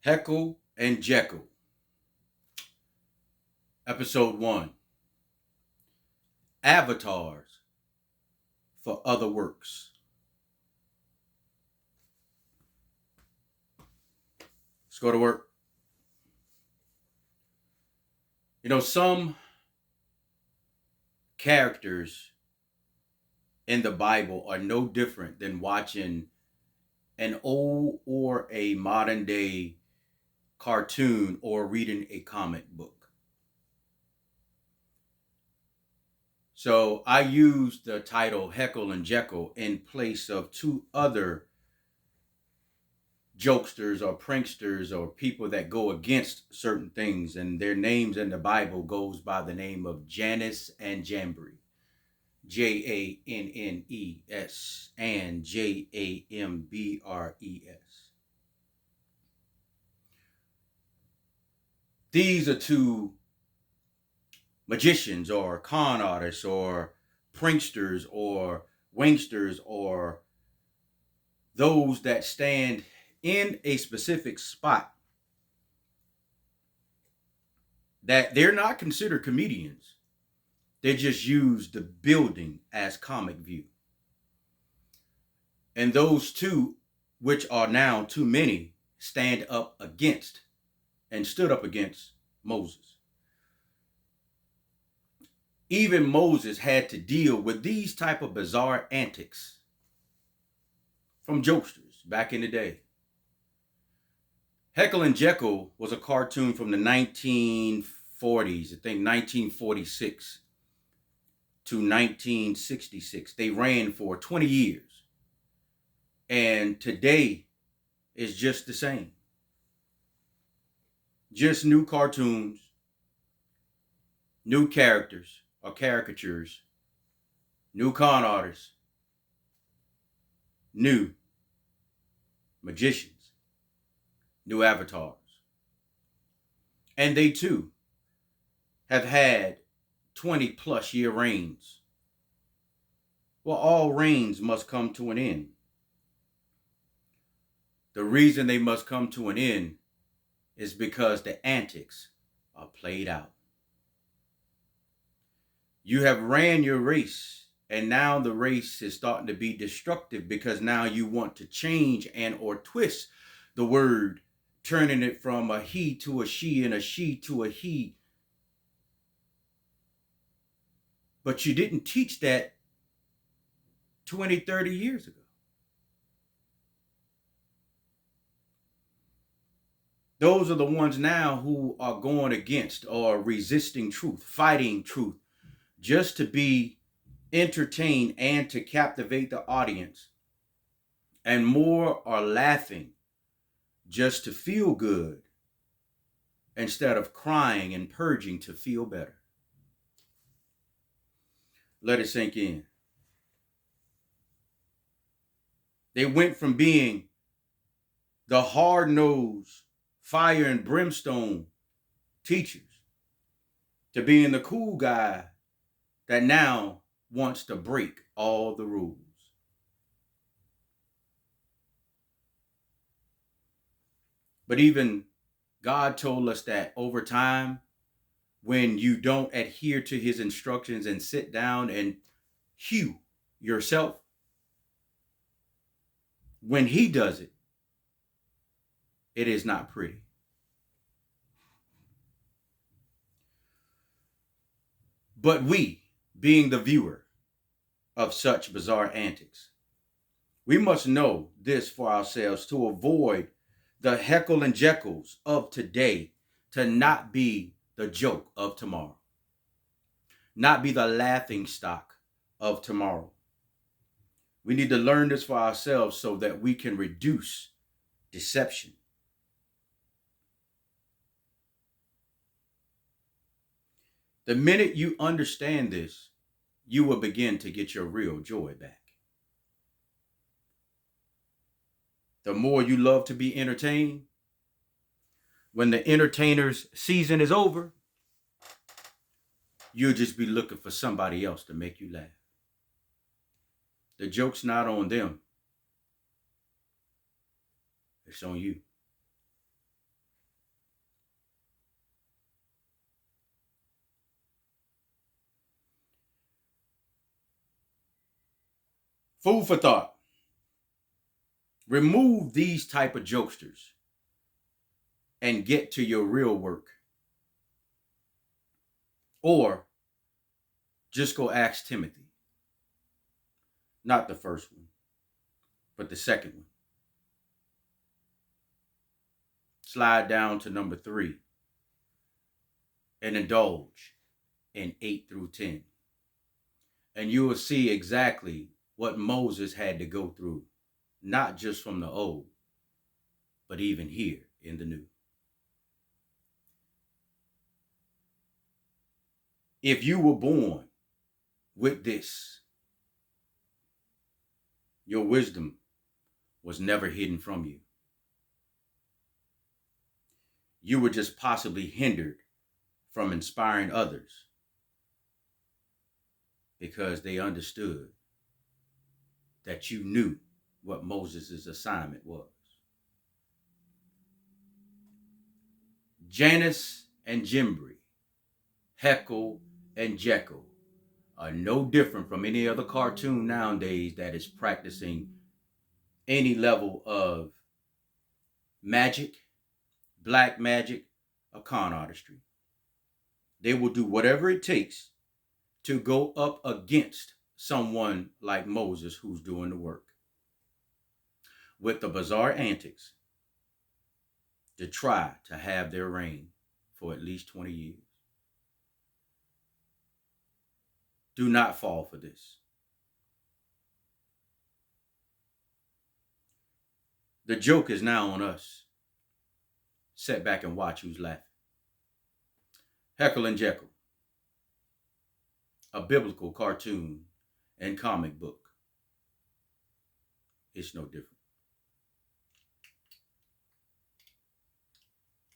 Heckle and Jekyll, Episode 1, Avatars for Other Works. Let's go to work. Some characters in the Bible are no different than watching an old or a modern day cartoon or reading a comic book. So I used the title Heckle and Jekyll in place of two other jokesters or pranksters or people that go against certain things, and their names in the Bible goes by the name of Jannes and Jambres. Jannes and Jambres. These are two magicians or con artists or pranksters or wingsters or those that stand in a specific spot that they're not considered comedians. They just use the building as comic view. And those two, which are now too many, stand up against and stood up against Moses. Even Moses had to deal with these type of bizarre antics from jokesters back in the day. Heckle and Jekyll was a cartoon from the 1940s, I think 1946 to 1966. They ran for 20 years. And today is just the same. Just new cartoons, new characters or caricatures, new con artists, new magicians, new avatars. And they too have had 20 plus year reigns. Well, all reigns must come to an end. The reason they must come to an end is because the antics are played out. You have ran your race, and now the race is starting to be destructive because now you want to change and or twist the word, turning it from a he to a she and a she to a he. But you didn't teach that 20, 30 years ago. Those are the ones now who are going against or resisting truth, fighting truth, just to be entertained and to captivate the audience. And more are laughing just to feel good instead of crying and purging to feel better. Let it sink in. They went from being the hard-nosed, fire and brimstone teachers to being the cool guy that now wants to break all the rules. But even God told us that over time, when you don't adhere to his instructions and sit down and hew yourself, when he does it, it is not pretty. But we, being the viewer of such bizarre antics, we must know this for ourselves to avoid the Heckle and Jekylls of today, to not be the joke of tomorrow, not be the laughing stock of tomorrow. We need to learn this for ourselves so that we can reduce deception. The minute you understand this, you will begin to get your real joy back. The more you love to be entertained, when the entertainer's season is over, you'll just be looking for somebody else to make you laugh. The joke's not on them. It's on you. Food for thought. Remove these type of jokesters and get to your real work. Or just go ask Timothy. Not the first one, but the second one. Slide down to number 3 and indulge in 8 through 10. And you will see exactly what Moses had to go through, not just from the old, but even here in the new. If you were born with this, your wisdom was never hidden from you. You were just possibly hindered from inspiring others because they understood that you knew what Moses' assignment was. Janus and Jimbree, Heckle and Jekyll are no different from any other cartoon nowadays that is practicing any level of magic, black magic, or con artistry. They will do whatever it takes to go up against someone like Moses who's doing the work with the bizarre antics to try to have their reign for at least 20 years. Do not fall for this. The joke is now on us. Sit back and watch who's laughing. Heckle and Jekyll, a biblical cartoon and comic book. It's no different.